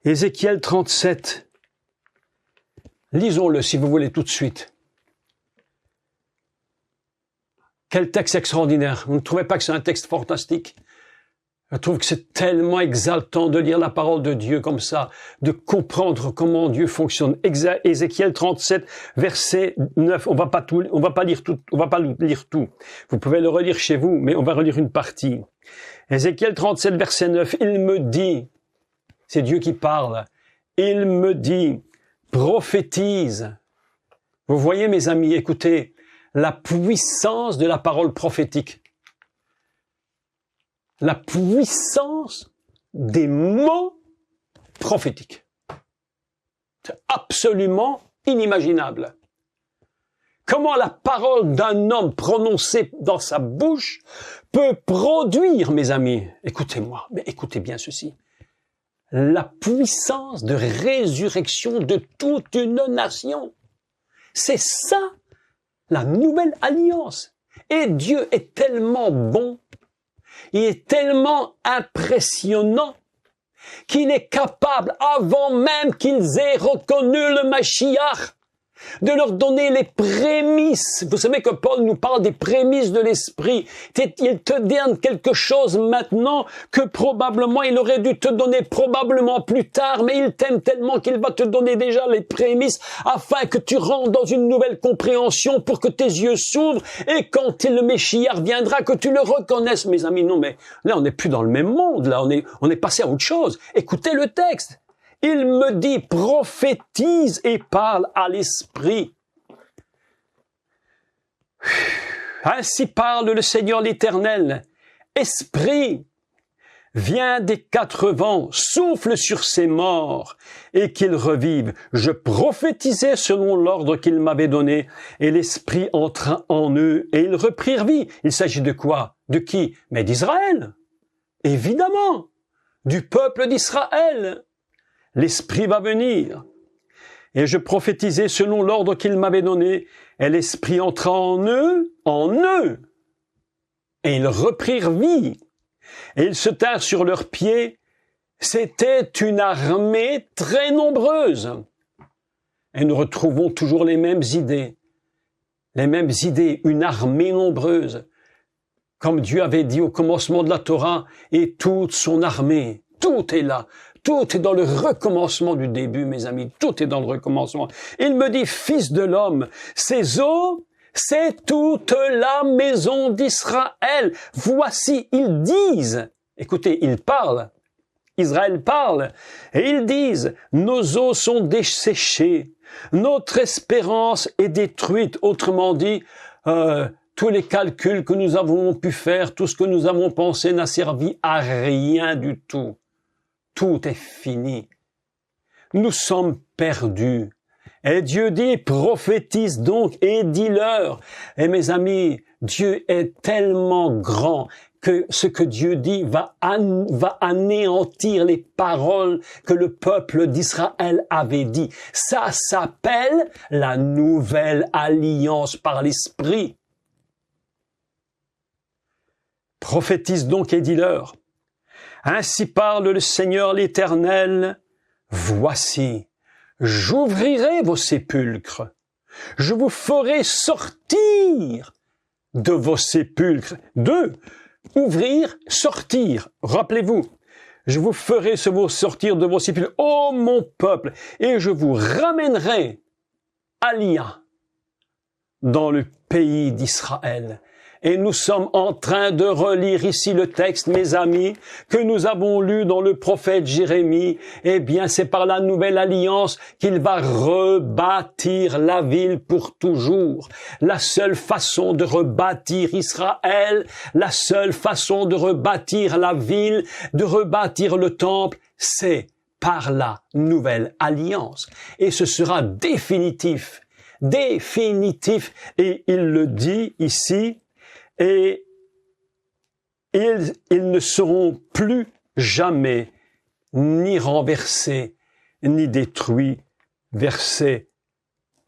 Ézéchiel 37. Lisons-le si vous voulez tout de suite. Quel texte extraordinaire. Vous ne trouvez pas que c'est un texte fantastique? Je trouve que c'est tellement exaltant de lire la parole de Dieu comme ça, de comprendre comment Dieu fonctionne. Ézéchiel 37, verset 9. On va pas lire tout. Vous pouvez le relire chez vous, mais on va relire une partie. Ézéchiel 37, verset 9. Il me dit, c'est Dieu qui parle, il me dit, prophétise. Vous voyez, mes amis, écoutez, la puissance de la parole prophétique. La puissance des mots prophétiques. C'est absolument inimaginable. Comment la parole d'un homme prononcée dans sa bouche peut produire, mes amis, écoutez-moi, mais écoutez bien ceci, la puissance de résurrection de toute une nation. C'est ça, la nouvelle alliance. Et Dieu est tellement bon, il est tellement impressionnant qu'il est capable, avant même qu'ils aient reconnu le Mashiach, de leur donner les prémices. Vous savez que Paul nous parle des prémices de l'esprit. Il te donne quelque chose maintenant que probablement il aurait dû te donner probablement plus tard, mais il t'aime tellement qu'il va te donner déjà les prémices afin que tu rentres dans une nouvelle compréhension pour que tes yeux s'ouvrent et quand le Messie viendra, que tu le reconnaisses. Mes amis, non, mais là, on n'est plus dans le même monde. Là, on est passé à autre chose. Écoutez le texte. Il me dit, prophétise et parle à l'esprit. Ainsi parle le Seigneur l'Éternel. Esprit, viens des quatre vents, souffle sur ces morts et qu'ils revivent. Je prophétisais selon l'ordre qu'il m'avait donné et l'Esprit entra en eux et ils reprirent vie. Il s'agit de quoi? De qui? Mais d'Israël. Évidemment. Du peuple d'Israël. L'Esprit va venir. Et je prophétisais selon l'ordre qu'il m'avait donné, et l'Esprit entra en eux, et ils reprirent vie. Et ils se tinrent sur leurs pieds. C'était une armée très nombreuse. Et nous retrouvons toujours les mêmes idées. Les mêmes idées, une armée nombreuse. Comme Dieu avait dit au commencement de la Torah, et toute son armée. Tout est là. Tout est dans le recommencement du début, mes amis. Tout est dans le recommencement. Il me dit, fils de l'homme, ces eaux, c'est toute la maison d'Israël. Voici, ils disent, écoutez, ils parlent, Israël parle, et ils disent, nos eaux sont desséchées, notre espérance est détruite. Autrement dit, tous les calculs que nous avons pu faire, tout ce que nous avons pensé n'a servi à rien du tout. Tout est fini. Nous sommes perdus. Et Dieu dit, prophétise donc et dis-leur. Et mes amis, Dieu est tellement grand que ce que Dieu dit va anéantir les paroles que le peuple d'Israël avait dit. Ça s'appelle la nouvelle alliance par l'Esprit. Prophétise donc et dis-leur. Ainsi parle le Seigneur l'Éternel, voici, j'ouvrirai vos sépulcres, je vous ferai sortir de vos sépulcres. Ouvrir, sortir. Rappelez-vous, je vous ferai sortir de vos sépulcres, ô mon peuple, et je vous ramènerai à Lia, dans le pays d'Israël. Et nous sommes en train de relire ici le texte, mes amis, que nous avons lu dans le prophète Jérémie. Eh bien, c'est par la nouvelle alliance qu'il va rebâtir la ville pour toujours. La seule façon de rebâtir Israël, la seule façon de rebâtir la ville, de rebâtir le temple, c'est par la nouvelle alliance. Et ce sera définitif. Définitif. Et il le dit ici, et ils ne seront plus jamais ni renversés, ni détruits. Verset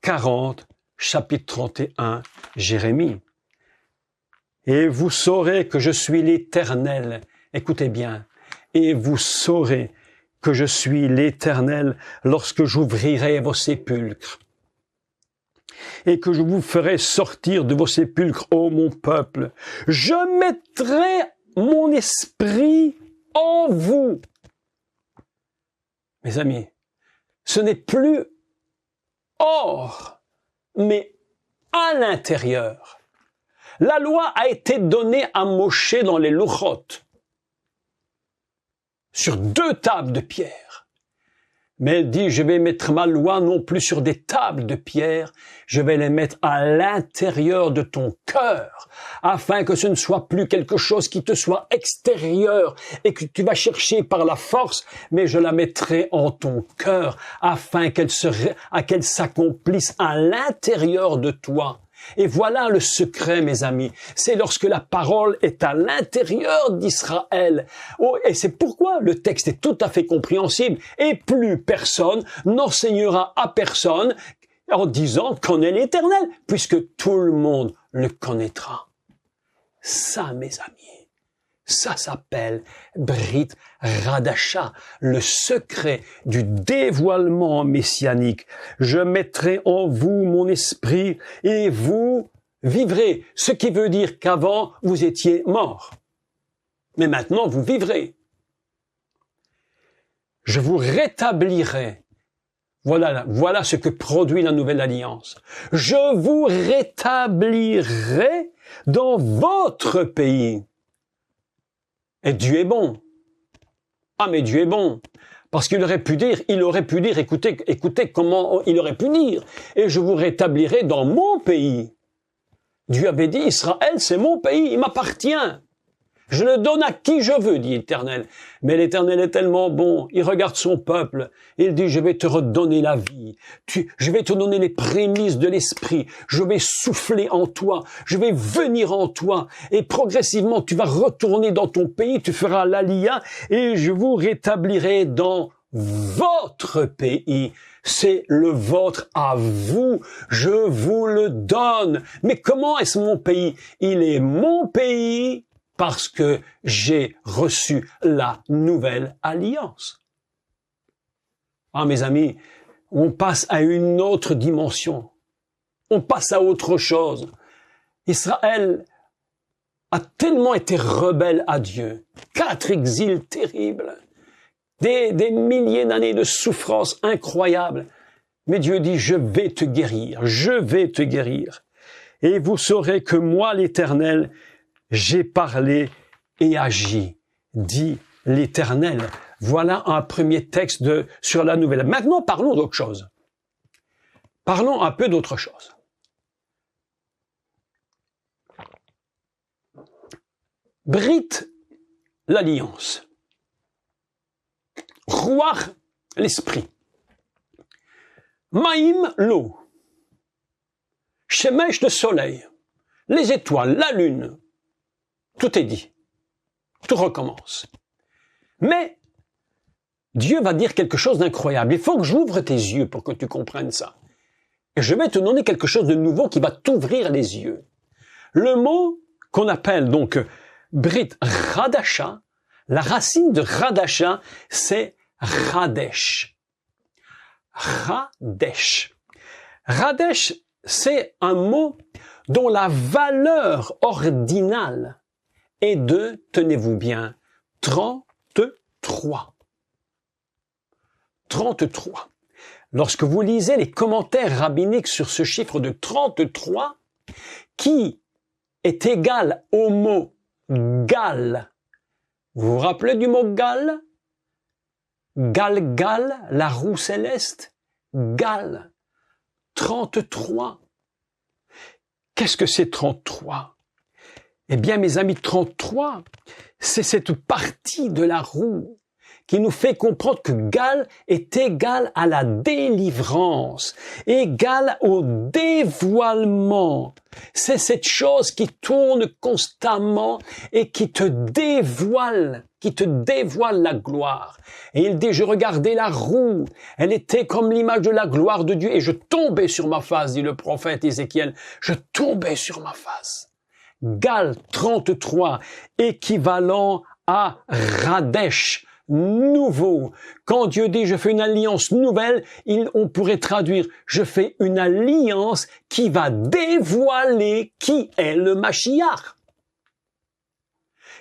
40 chapitre 31, Jérémie. Et vous saurez que je suis l'Éternel. Écoutez bien. Et vous saurez que je suis l'Éternel lorsque j'ouvrirai vos sépulcres et que je vous ferai sortir de vos sépulcres, ô mon peuple. Je mettrai mon esprit en vous. Mes amis, ce n'est plus hors, mais à l'intérieur. La loi a été donnée à Moshe dans les Luchot, sur 2 tables de pierre. Mais elle dit, je vais mettre ma loi non plus sur des tables de pierre, je vais les mettre à l'intérieur de ton cœur, afin que ce ne soit plus quelque chose qui te soit extérieur et que tu vas chercher par la force, mais je la mettrai en ton cœur, afin qu'elle s'accomplisse à l'intérieur de toi. Et voilà le secret, mes amis. C'est lorsque la parole est à l'intérieur d'Israël. Oh, et c'est pourquoi le texte est tout à fait compréhensible. Et plus personne n'enseignera à personne en disant connais l'Éternel, puisque tout le monde le connaîtra. Ça, mes amis, ça s'appelle Brit Radasha, le secret du dévoilement messianique. Je mettrai en vous mon esprit et vous vivrez. Ce qui veut dire qu'avant, vous étiez morts. Mais maintenant, vous vivrez. Je vous rétablirai. Voilà ce que produit la nouvelle alliance. Je vous rétablirai dans votre pays. Et Dieu est bon. Ah, mais Dieu est bon. Parce qu'il aurait pu dire, écoutez comment il aurait pu dire. Et je vous rétablirai dans mon pays. Dieu avait dit, Israël, c'est mon pays, il m'appartient. Je le donne à qui je veux, dit l'Éternel. Mais l'Éternel est tellement bon, il regarde son peuple, et il dit, je vais te redonner la vie, je vais te donner les prémices de l'esprit, je vais souffler en toi, je vais venir en toi, et progressivement tu vas retourner dans ton pays, tu feras l'Aliyah, et je vous rétablirai dans votre pays. C'est le vôtre à vous, je vous le donne. Mais comment est-ce mon pays? Il est mon pays parce que j'ai reçu la nouvelle alliance. Ah, mes amis, on passe à une autre dimension. On passe à autre chose. Israël a tellement été rebelle à Dieu. 4 exils terribles. Des milliers d'années de souffrance incroyables. Mais Dieu dit, je vais te guérir, je vais te guérir. Et vous saurez que moi, l'Éternel, j'ai parlé et agi, dit l'Éternel. Voilà un premier texte sur la nouvelle. Maintenant, parlons d'autre chose. Parlons un peu d'autre chose. Brit, l'alliance. Ruach, l'esprit. Maïm, l'eau. Shemesh, le soleil. Les étoiles, la lune. Tout est dit. Tout recommence. Mais Dieu va dire quelque chose d'incroyable. Il faut que j'ouvre tes yeux pour que tu comprennes ça. Et je vais te donner quelque chose de nouveau qui va t'ouvrir les yeux. Le mot qu'on appelle donc Brit Radasha, la racine de Radasha, c'est Radesh. Radesh. Radesh, c'est un mot dont la valeur ordinale est de, tenez-vous bien, 33. 33. Lorsque vous lisez les commentaires rabbiniques sur ce chiffre de 33, qui est égal au mot Gal. Vous vous rappelez du mot Gal? Gal, la roue céleste. Gal. 33. Qu'est-ce que c'est 33? Eh bien, mes amis, 33, c'est cette partie de la roue qui nous fait comprendre que Gal est égal à la délivrance, égal au dévoilement. C'est cette chose qui tourne constamment et qui te dévoile la gloire. Et il dit, je regardais la roue, elle était comme l'image de la gloire de Dieu, et je tombais sur ma face, dit le prophète Ézéchiel, je tombais sur ma face. Gal 33, équivalent à Radesh, nouveau. Quand Dieu dit, je fais une alliance nouvelle, on pourrait traduire, je fais une alliance qui va dévoiler qui est le Mashiach.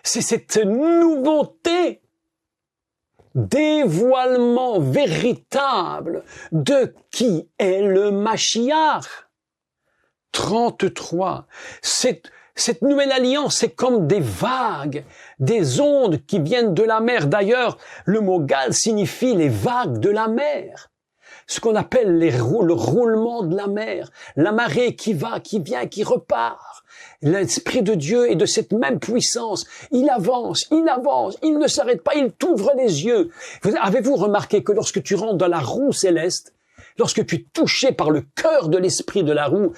C'est cette nouveauté, dévoilement véritable de qui est le Mashiach. 33. Cette nouvelle alliance, c'est comme des vagues, des ondes qui viennent de la mer. D'ailleurs, le mot Gal signifie les vagues de la mer. Ce qu'on appelle le roulement de la mer. La marée qui va, qui vient, qui repart. L'Esprit de Dieu est de cette même puissance. Il avance, il ne s'arrête pas, il t'ouvre les yeux. Avez-vous remarqué que lorsque tu rentres dans la roue céleste, lorsque tu es touché par le cœur de l'Esprit de la roue,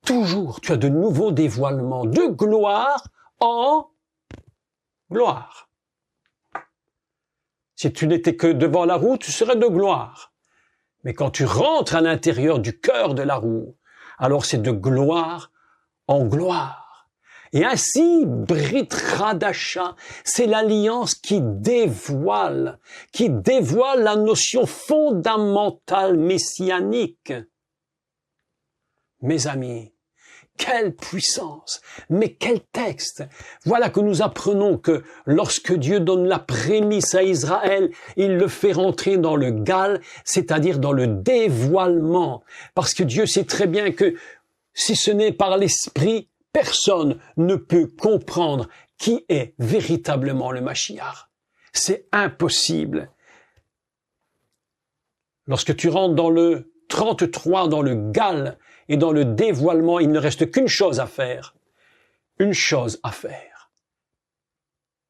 toujours tu as de nouveaux dévoilements de gloire en gloire. Si tu n'étais que devant la roue, tu serais de gloire. Mais quand tu rentres à l'intérieur du cœur de la roue, alors c'est de gloire en gloire. Et ainsi, Brit Hadasha, c'est l'alliance qui dévoile la notion fondamentale messianique. Mes amis, quelle puissance, mais quel texte. Voilà que nous apprenons que lorsque Dieu donne la prémisse à Israël, il le fait rentrer dans le Gal, c'est-à-dire dans le dévoilement. Parce que Dieu sait très bien que si ce n'est par l'Esprit, personne ne peut comprendre qui est véritablement le Mashiach. C'est impossible. Lorsque tu rentres dans le 33, dans le Gal et dans le dévoilement, il ne reste qu'une chose à faire. Une chose à faire.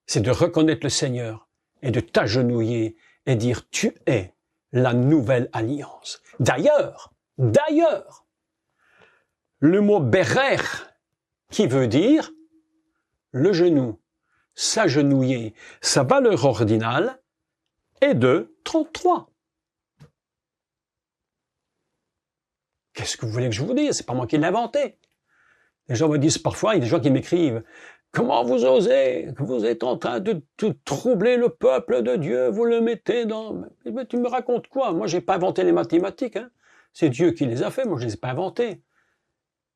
C'est de reconnaître le Seigneur et de t'agenouiller et dire, tu es la nouvelle alliance. D'ailleurs, le mot berer, qui veut dire le genou, s'agenouiller, sa valeur ordinale est de 33. Qu'est-ce que vous voulez que je vous dise? C'est pas moi qui l'ai inventé. Les gens me disent parfois, il y a des gens qui m'écrivent, comment vous osez? Vous êtes en train de troubler le peuple de Dieu, vous le mettez dans... Mais tu me racontes quoi? Moi, j'ai pas inventé les mathématiques, hein. C'est Dieu qui les a fait, moi je les ai pas inventés.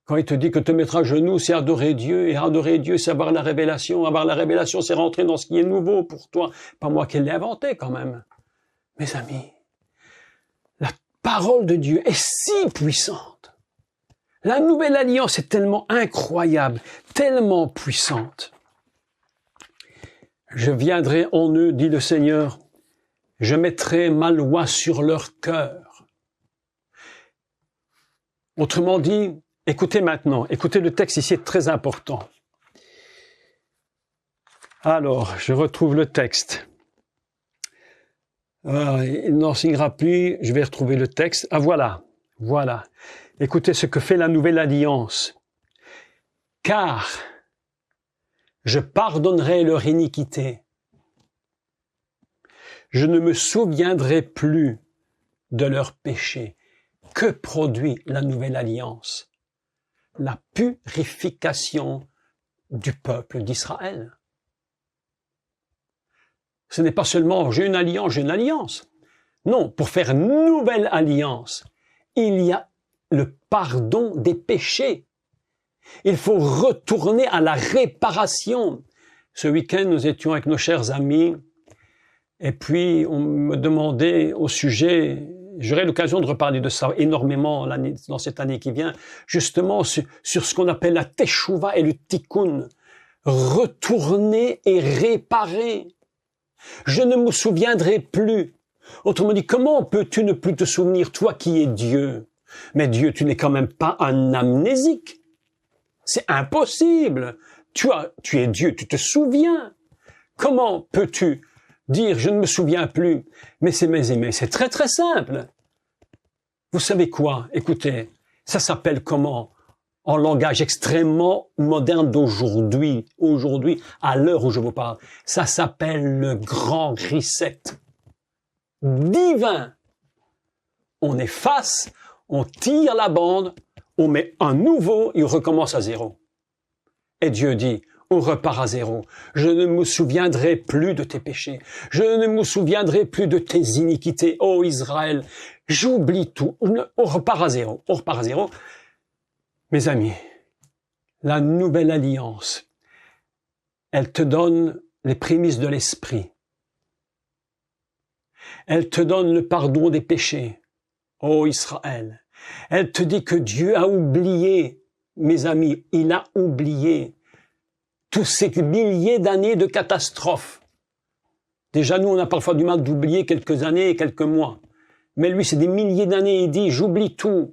Quand il te dit que te mettre à genoux, c'est adorer Dieu, et adorer Dieu, c'est avoir la révélation. Avoir la révélation, c'est rentrer dans ce qui est nouveau pour toi. Pas moi qui l'ai inventé, quand même. Mes amis, la parole de Dieu est si puissante. La nouvelle alliance est tellement incroyable, tellement puissante. Je viendrai en eux, dit le Seigneur, je mettrai ma loi sur leur cœur. Autrement dit, écoutez maintenant, écoutez le texte ici est très important. Alors, je retrouve le texte. Il n'enseignera plus, je vais retrouver le texte. Ah voilà. Écoutez ce que fait la nouvelle alliance. Car je pardonnerai leur iniquité. Je ne me souviendrai plus de leurs péchés. Que produit la nouvelle alliance? La purification du peuple d'Israël. Ce n'est pas seulement j'ai une alliance. Non, pour faire une nouvelle alliance, il y a le pardon des péchés. Il faut retourner à la réparation. Ce week-end, nous étions avec nos chers amis et puis on me demandait au sujet, j'aurai l'occasion de reparler de ça énormément dans cette année qui vient, justement sur ce qu'on appelle la teshuva et le tikkun. Retourner et réparer. Je ne me souviendrai plus. Autrement dit, comment peux-tu ne plus te souvenir, toi qui es Dieu? Mais Dieu, tu n'es quand même pas un amnésique. C'est impossible. Tu es Dieu, tu te souviens. Comment peux-tu dire « je ne me souviens plus », mais c'est mes aimés, c'est très très simple. Vous savez quoi? Écoutez, ça s'appelle comment? En langage extrêmement moderne d'aujourd'hui, à l'heure où je vous parle, ça s'appelle le grand reset divin. On efface, on tire la bande, on met un nouveau et on recommence à zéro. Et Dieu dit, on repart à zéro. Je ne me souviendrai plus de tes péchés. Je ne me souviendrai plus de tes iniquités. Ô Israël, j'oublie tout. On repart à zéro. On repart à zéro. Mes amis, la nouvelle alliance, elle te donne les prémices de l'esprit. Elle te donne le pardon des péchés. Ô Israël, elle te dit que Dieu a oublié, mes amis, il a oublié tous ces milliers d'années de catastrophes. Déjà, nous, on a parfois du mal d'oublier quelques années et quelques mois. Mais lui, c'est des milliers d'années, il dit, j'oublie tout.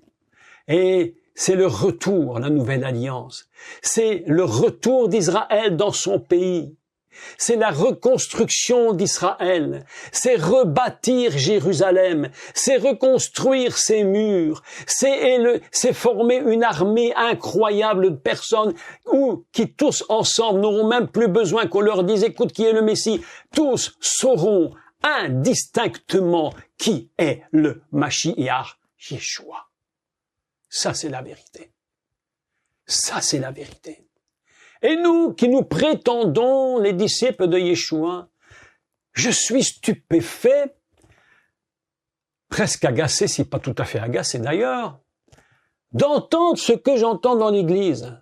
Et c'est le retour, la nouvelle alliance. C'est le retour d'Israël dans son pays. C'est la reconstruction d'Israël. C'est rebâtir Jérusalem. C'est reconstruire ses murs. C'est former une armée incroyable de personnes qui tous ensemble n'auront même plus besoin qu'on leur dise, écoute, qui est le Messie? Tous sauront indistinctement qui est le Mashiach Yeshua. Ça, c'est la vérité. Ça, c'est la vérité. Et nous, qui nous prétendons les disciples de Yeshua, je suis stupéfait, presque agacé, si pas tout à fait agacé d'ailleurs, d'entendre ce que j'entends dans l'Église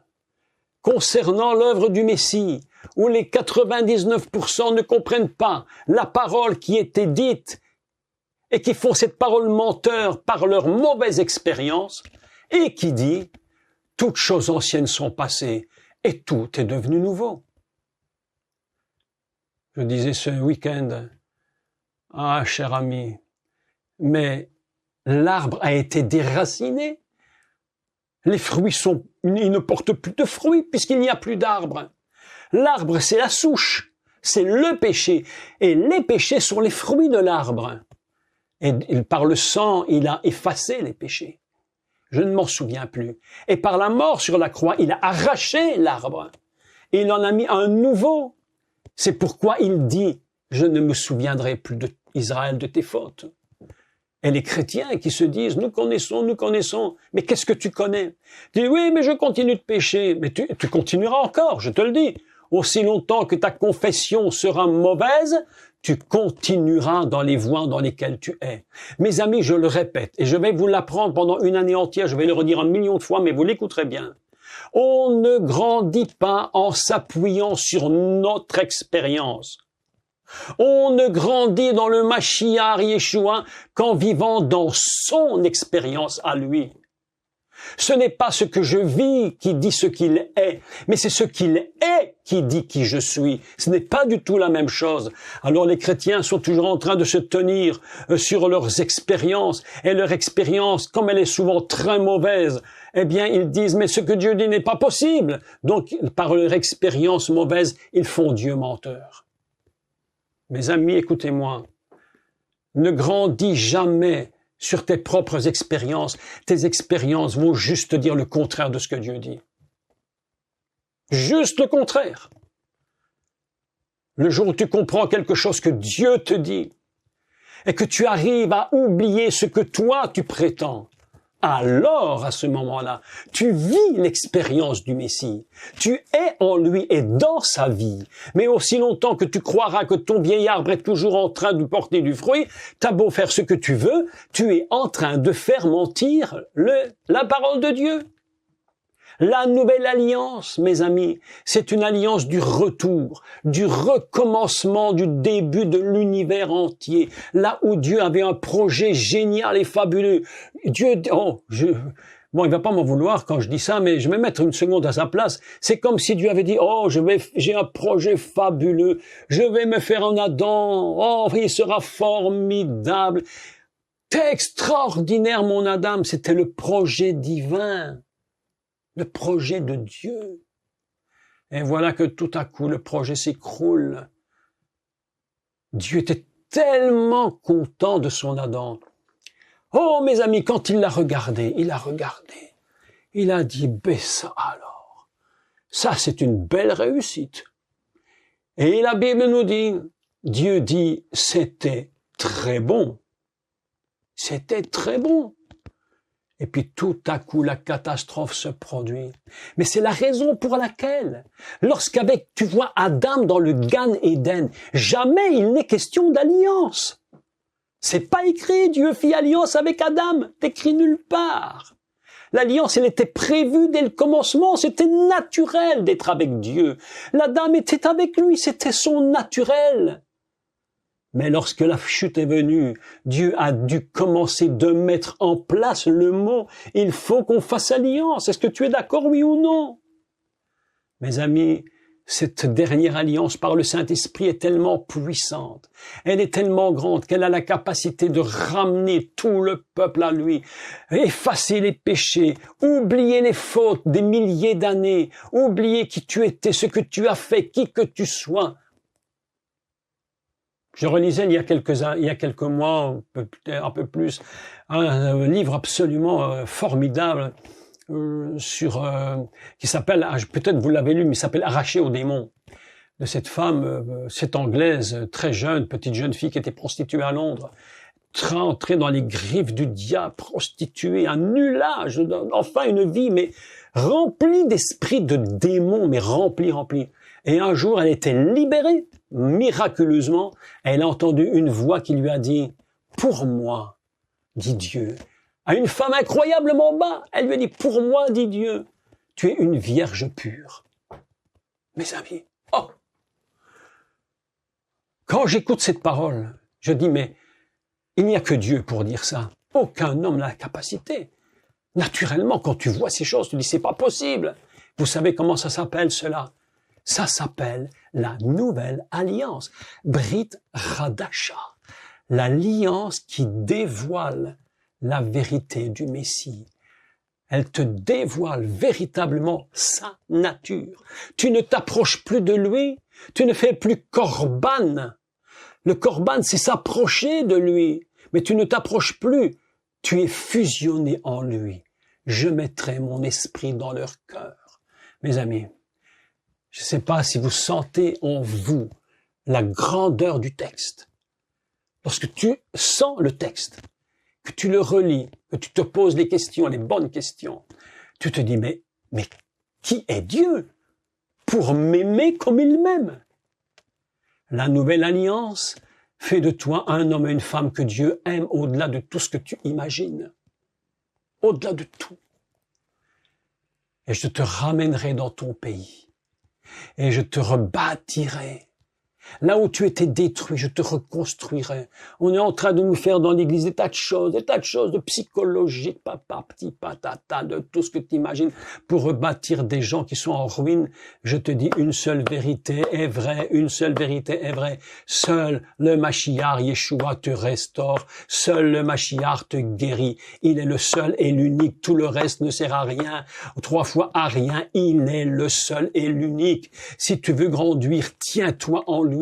concernant l'œuvre du Messie, où les 99% ne comprennent pas la parole qui était dite et qui font cette parole menteur par leur mauvaise expérience, et qui dit « toutes choses anciennes sont passées et tout est devenu nouveau ». Je disais ce week-end, « Ah, cher ami, mais l'arbre a été déraciné. Les fruits ils ne portent plus de fruits puisqu'il n'y a plus d'arbre. L'arbre, c'est la souche, c'est le péché. Et les péchés sont les fruits de l'arbre. Et par le sang, il a effacé les péchés. Je ne m'en souviens plus. Et par la mort sur la croix, il a arraché l'arbre. Et il en a mis un nouveau. C'est pourquoi il dit, je ne me souviendrai plus d'Israël de tes fautes. Et les chrétiens qui se disent, nous connaissons, mais qu'est-ce que tu connais? Tu dis, oui, mais je continue de pécher. Mais tu continueras encore, je te le dis. Aussi longtemps que ta confession sera mauvaise, tu continueras dans les voies dans lesquelles tu es. Mes amis, je le répète, et je vais vous l'apprendre pendant une année entière, je vais le redire 1 million de fois, mais vous l'écouterez bien. On ne grandit pas en s'appuyant sur notre expérience. On ne grandit dans le Mashiach Yeshua qu'en vivant dans son expérience à lui. Ce n'est pas ce que je vis qui dit ce qu'il est, mais c'est ce qu'il est qui dit qui je suis. Ce n'est pas du tout la même chose. Alors les chrétiens sont toujours en train de se tenir sur leurs expériences, et leur expérience, comme elle est souvent très mauvaise, eh bien ils disent, mais ce que Dieu dit n'est pas possible. Donc par leur expérience mauvaise, ils font Dieu menteur. Mes amis, écoutez-moi, ne grandis jamais sur tes propres expériences. Tes expériences vont juste dire le contraire de ce que Dieu dit. Juste le contraire. Le jour où tu comprends quelque chose que Dieu te dit et que tu arrives à oublier ce que toi tu prétends, alors à ce moment-là, tu vis l'expérience du Messie. Tu es en lui et dans sa vie. Mais aussi longtemps que tu croiras que ton vieil arbre est toujours en train de porter du fruit, t'as beau faire ce que tu veux, tu es en train de faire mentir la parole de Dieu. La nouvelle alliance, mes amis, c'est une alliance du retour, du recommencement du début de l'univers entier, là où Dieu avait un projet génial et fabuleux. Dieu, bon, il va pas m'en vouloir quand je dis ça, mais je vais mettre une seconde à sa place. C'est comme si Dieu avait dit, j'ai un projet fabuleux, je vais me faire un Adam, il sera formidable. C'est extraordinaire, mon Adam, c'était le projet divin. Le projet de Dieu. Et voilà que tout à coup, le projet s'écroule. Dieu était tellement content de son Adam. Oh, mes amis, quand il l'a regardé, il a dit, ben ça alors, ça c'est une belle réussite. Et la Bible nous dit, Dieu dit, c'était très bon. C'était très bon. Et puis tout à coup, la catastrophe se produit. Mais c'est la raison pour laquelle, tu vois Adam dans le Gan Eden, jamais il n'est question d'alliance. C'est pas écrit, Dieu fit alliance avec Adam, c'est écrit nulle part. L'alliance, elle était prévue dès le commencement, c'était naturel d'être avec Dieu. L'Adam était avec lui, c'était son naturel. Mais lorsque la chute est venue, Dieu a dû commencer de mettre en place le mot « il faut qu'on fasse alliance ». Est-ce que tu es d'accord, oui ou non? Mes amis, cette dernière alliance par le Saint-Esprit est tellement puissante, elle est tellement grande qu'elle a la capacité de ramener tout le peuple à lui, effacer les péchés, oublier les fautes des milliers d'années, oublier qui tu étais, ce que tu as fait, qui que tu sois. Je relisais il y a quelques mois, un peu plus, un livre absolument formidable qui s'appelle, peut-être vous l'avez lu, mais il s'appelle Arraché au démon, de cette femme, cette Anglaise, très jeune, petite jeune fille qui était prostituée à Londres, entrée dans les griffes du diable, prostituée, un nuage, enfin une vie, mais remplie d'esprits de démons, mais remplie. Et un jour, elle était libérée, miraculeusement, elle a entendu une voix qui lui a dit « Pour moi, dit Dieu ». À une femme incroyablement bas, elle lui a dit « Pour moi, dit Dieu, tu es une vierge pure ». Mes amis, oh! Quand j'écoute cette parole, je dis « Mais il n'y a que Dieu pour dire ça. Aucun homme n'a la capacité. » Naturellement, quand tu vois ces choses, tu dis « C'est pas possible ». Vous savez comment ça s'appelle cela? Ça s'appelle la nouvelle alliance, Brit Hadasha, l'alliance qui dévoile la vérité du Messie. Elle te dévoile véritablement sa nature. Tu ne t'approches plus de lui, tu ne fais plus corban. Le corban, c'est s'approcher de lui, mais tu ne t'approches plus. Tu es fusionné en lui. Je mettrai mon esprit dans leur cœur. Mes amis, je ne sais pas si vous sentez en vous la grandeur du texte. Lorsque tu sens le texte, que tu le relis, que tu te poses les questions, les bonnes questions, tu te dis, mais qui est Dieu pour m'aimer comme il m'aime? La nouvelle alliance fait de toi un homme et une femme que Dieu aime au-delà de tout ce que tu imagines. Au-delà de tout. Et je te ramènerai dans ton pays. Et je te rebâtirai. Là où tu étais détruit, je te reconstruirai. On est en train de nous faire dans l'église des tas de choses de psychologiques, petit patata, de tout ce que tu imagines pour rebâtir des gens qui sont en ruine. Je te dis, une seule vérité est vraie, une seule vérité est vraie. Seul le Mashiach Yeshua te restaure, seul le Mashiach te guérit. Il est le seul et l'unique, tout le reste ne sert à rien. 3 fois à rien, il est le seul et l'unique. Si tu veux grandir, tiens-toi en lui.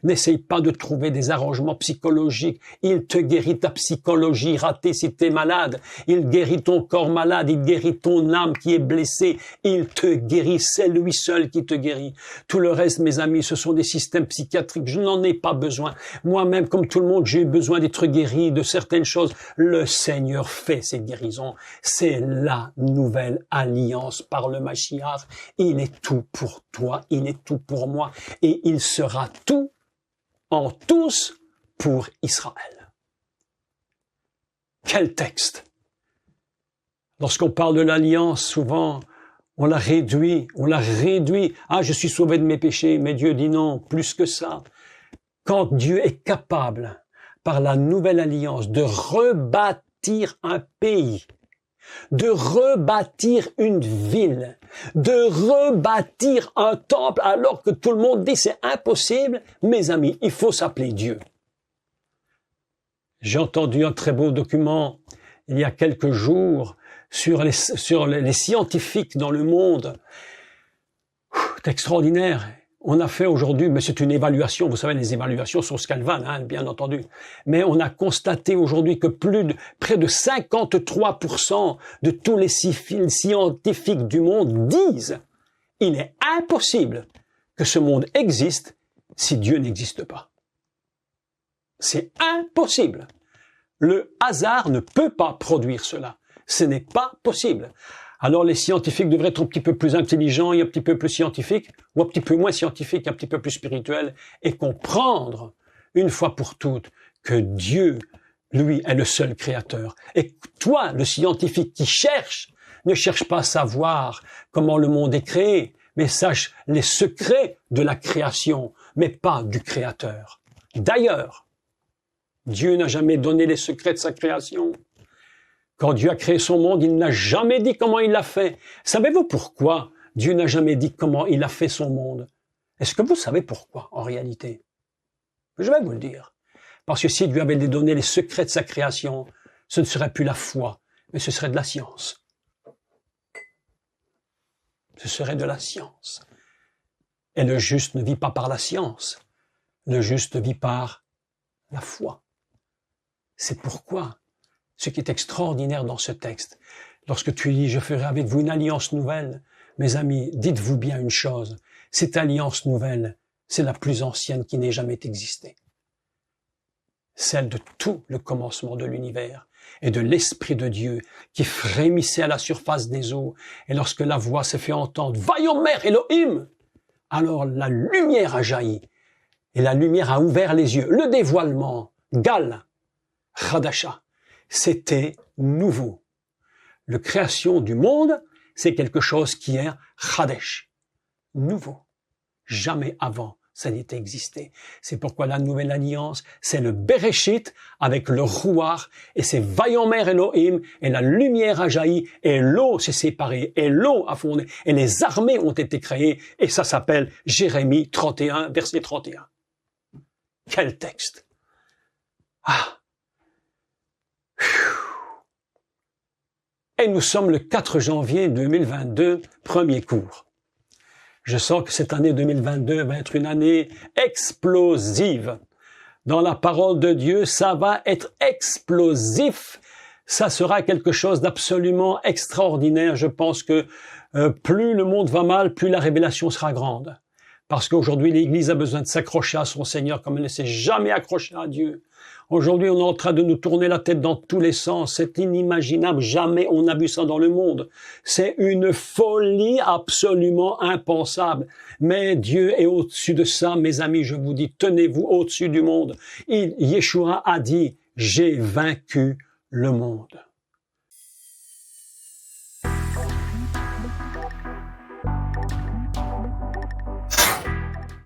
N'essaye pas de trouver des arrangements psychologiques. Il te guérit ta psychologie ratée si tu es malade. Il guérit ton corps malade. Il guérit ton âme qui est blessée. Il te guérit. C'est lui seul qui te guérit. Tout le reste, mes amis, ce sont des systèmes psychiatriques. Je n'en ai pas besoin. Moi-même, comme tout le monde, j'ai eu besoin d'être guéri de certaines choses. Le Seigneur fait ces guérisons. C'est la nouvelle alliance par le Mashiach. Il est tout pour toi. Il est tout pour moi. Et il sera tout en tous pour Israël. Quel texte! Lorsqu'on parle de l'alliance, souvent, on la réduit. Ah, je suis sauvé de mes péchés, mais Dieu dit non, plus que ça. Quand Dieu est capable, par la nouvelle alliance, de rebâtir un pays, de rebâtir une ville, de rebâtir un temple alors que tout le monde dit c'est impossible, mes amis, il faut s'appeler Dieu. J'ai entendu un très beau document il y a quelques jours sur les scientifiques dans le monde. C'est extraordinaire. On a fait aujourd'hui, mais c'est une évaluation, vous savez, les évaluations sont Scalvan, hein, bien entendu. Mais on a constaté aujourd'hui que près de 53% de tous les scientifiques du monde disent il est impossible que ce monde existe si Dieu n'existe pas. C'est impossible. Le hasard ne peut pas produire cela. Ce n'est pas possible. Alors les scientifiques devraient être un petit peu plus intelligents et un petit peu plus scientifiques, ou un petit peu moins scientifiques, un petit peu plus spirituels, et comprendre une fois pour toutes que Dieu, lui, est le seul créateur. Et toi, le scientifique qui cherche, ne cherche pas à savoir comment le monde est créé, mais sache les secrets de la création, mais pas du créateur. D'ailleurs, Dieu n'a jamais donné les secrets de sa création. Quand Dieu a créé son monde, il n'a jamais dit comment il l'a fait. Savez-vous pourquoi Dieu n'a jamais dit comment il a fait son monde? Est-ce que vous savez pourquoi, en réalité? Je vais vous le dire. Parce que si Dieu avait donné les secrets de sa création, ce ne serait plus la foi, mais ce serait de la science. Ce serait de la science. Et le juste ne vit pas par la science. Le juste vit par la foi. C'est pourquoi ce qui est extraordinaire dans ce texte, lorsque tu lis « Je ferai avec vous une alliance nouvelle », mes amis, dites-vous bien une chose, cette alliance nouvelle, c'est la plus ancienne qui n'ait jamais existé. Celle de tout le commencement de l'univers et de l'Esprit de Dieu qui frémissait à la surface des eaux. Et lorsque la voix s'est fait entendre « Vaillant Mère Elohim », alors la lumière a jailli et la lumière a ouvert les yeux. Le dévoilement, Gal, Chadasha, c'était nouveau. La création du monde, c'est quelque chose qui est Chadesh, nouveau. Jamais avant ça n'était existé. C'est pourquoi la nouvelle alliance, c'est le Bereshit avec le Rouar, et c'est Vaillant Mère Elohim, et la lumière a jailli, et l'eau s'est séparée, et l'eau a fondé, et les armées ont été créées, et ça s'appelle Jérémie 31, verset 31. Quel texte! Ah! Et nous sommes le 4 janvier 2022, premier cours. Je sens que cette année 2022 va être une année explosive. Dans la parole de Dieu, ça va être explosif. Ça sera quelque chose d'absolument extraordinaire. Je pense que plus le monde va mal, plus la révélation sera grande. Parce qu'aujourd'hui, l'Église a besoin de s'accrocher à son Seigneur comme elle ne s'est jamais accrochée à Dieu. Aujourd'hui, on est en train de nous tourner la tête dans tous les sens. C'est inimaginable. Jamais on n'a vu ça dans le monde. C'est une folie absolument impensable. Mais Dieu est au-dessus de ça. Mes amis, je vous dis, tenez-vous au-dessus du monde. Yeshua a dit, j'ai vaincu le monde.